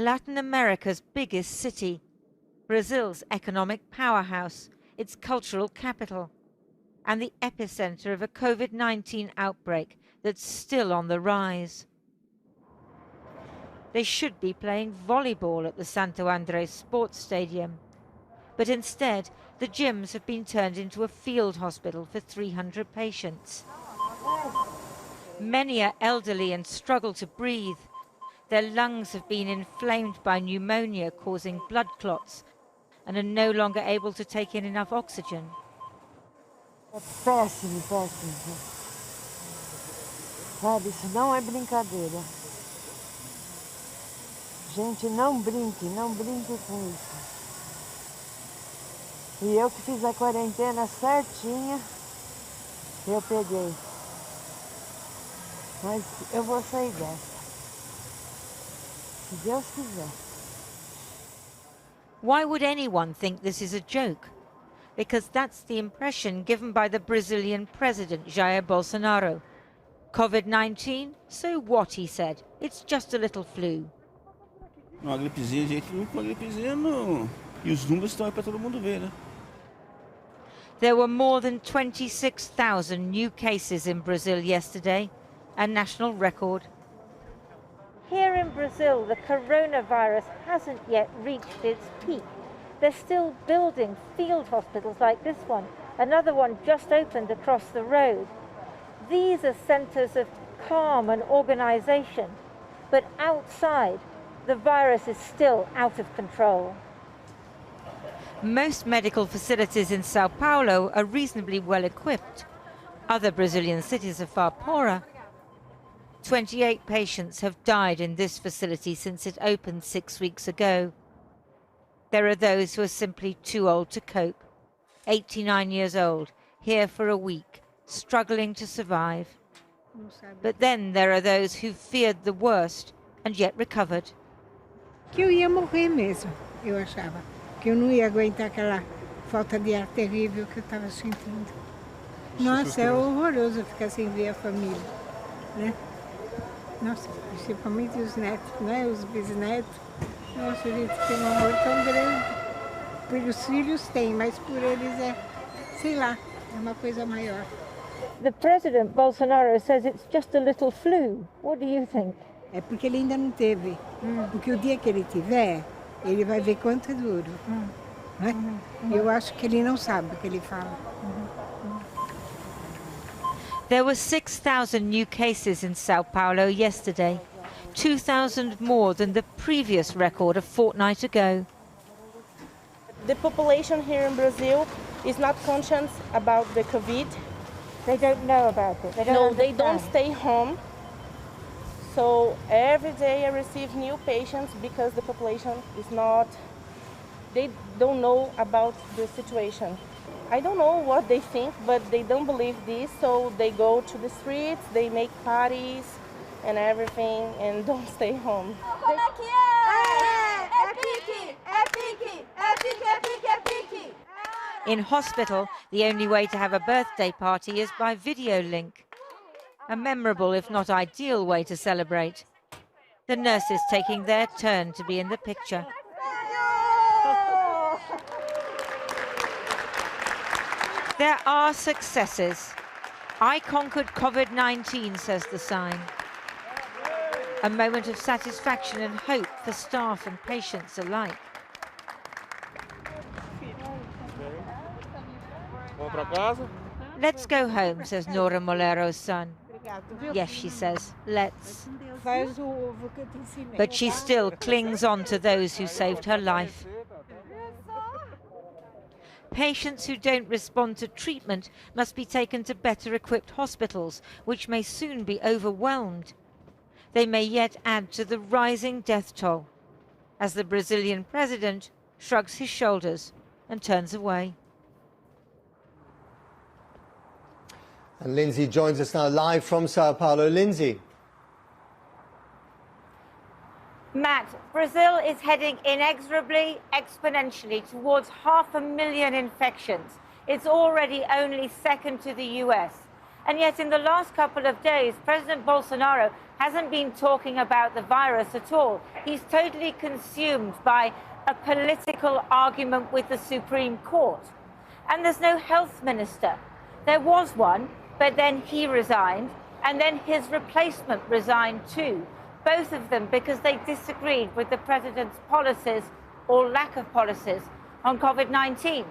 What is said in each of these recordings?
Latin America's biggest city, Brazil's economic powerhouse, its cultural capital, and the epicenter of a COVID-19 outbreak that's still on the rise. They should be playing volleyball at the Santo Andrés Sports Stadium, but instead the gyms have been turned into a field hospital for 300 patients. Many are elderly and struggle to breathe. Their lungs have been inflamed by pneumonia, causing blood clots, and are no longer able to take in enough oxygen. É péssimo, péssimo. Sabe, isso não é brincadeira. Gente, não brinque com isso. E eu que fiz a quarentena certinha, eu peguei. Mas eu vou sair dessa. Se Deus quiser. Why would anyone think this is a joke? Because that's the impression given by the Brazilian president, Jair Bolsonaro. COVID-19? So what, he said. It's just a little flu. Uma gripezinha, gente, uma gripezinha não. E os números estão aí para todo mundo ver, né? There were more than 26,000 new cases in Brazil yesterday, a national record. Here in Brazil, the coronavirus hasn't yet reached its peak. They're still building field hospitals like this one. Another one just opened across the road. These are centers of calm and organization. But outside, the virus is still out of control. Most medical facilities in Sao Paulo are reasonably well equipped. Other Brazilian cities are far poorer. 28 patients have died in this facility since it opened 6 weeks ago. There are those who are simply too old to cope. 89 years old, here for a week, struggling to survive. But then there are those who feared the worst and yet recovered. Que eu ia morrer mesmo, eu achava. Que eu não ia aguentar aquela falta de ar terrível que eu estava sentindo. Nossa, é horroroso ficar sem ver a família, né? Nossa, principalmente os netos, né? Os bisnetos. Nossa, a gente tem um amor tão grande. Pelos filhos tem, mas por eles é, sei lá, é uma coisa maior. The president, Bolsonaro, says it's just a little flu. What do you think? É porque ele ainda não teve. Porque o dia que ele tiver, ele vai ver quanto é duro. Né? Eu acho que ele não sabe o que ele fala. There were 6,000 new cases in Sao Paulo yesterday, 2,000 more than the previous record a fortnight ago. The population here in Brazil is not conscious about the COVID. They don't know about it. They don't stay home. So every day I receive new patients because the population is not, they don't know about the situation. I don't know what they think, but they don't believe this, so they go to the streets, they make parties and everything and don't stay home. In hospital, the only way to have a birthday party is by video link. A memorable, if not ideal, way to celebrate. The nurses taking their turn to be in the picture. There are successes. I conquered COVID-19, says the sign. A moment of satisfaction and hope for staff and patients alike. Let's go home, says Nora Molero's son. Yes, she says, let's. But she still clings on to those who saved her life. Patients who don't respond to treatment must be taken to better equipped hospitals, which may soon be overwhelmed. They may yet add to the rising death toll, as the Brazilian president shrugs his shoulders and turns away. And Lindsey joins us now live from Sao Paulo. Lindsey. Matt, Brazil is heading inexorably, exponentially towards 500,000 infections. It's already only second to the US. And yet in the last couple of days, President Bolsonaro hasn't been talking about the virus at all. He's totally consumed by a political argument with the Supreme Court. And there's no health minister. There was one, but then he resigned, and then his replacement resigned too. Both of them because they disagreed with the president's policies or lack of policies on COVID-19.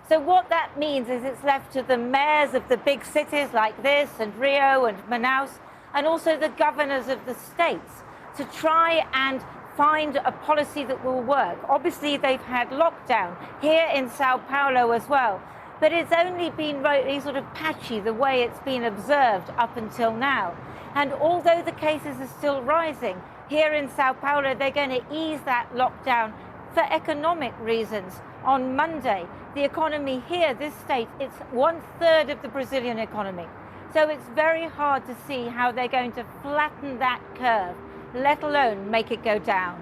So what that means is it's left to the mayors of the big cities like this and Rio and Manaus, and also the governors of the states to try and find a policy that will work. Obviously, they've had lockdown here in Sao Paulo as well, but it's only been really sort of patchy the way it's been observed up until now. And although the cases are still rising, here in Sao Paulo, they're going to ease that lockdown for economic reasons. On Monday, the economy here, this state, it's 1/3 of the Brazilian economy. So it's very hard to see how they're going to flatten that curve, let alone make it go down.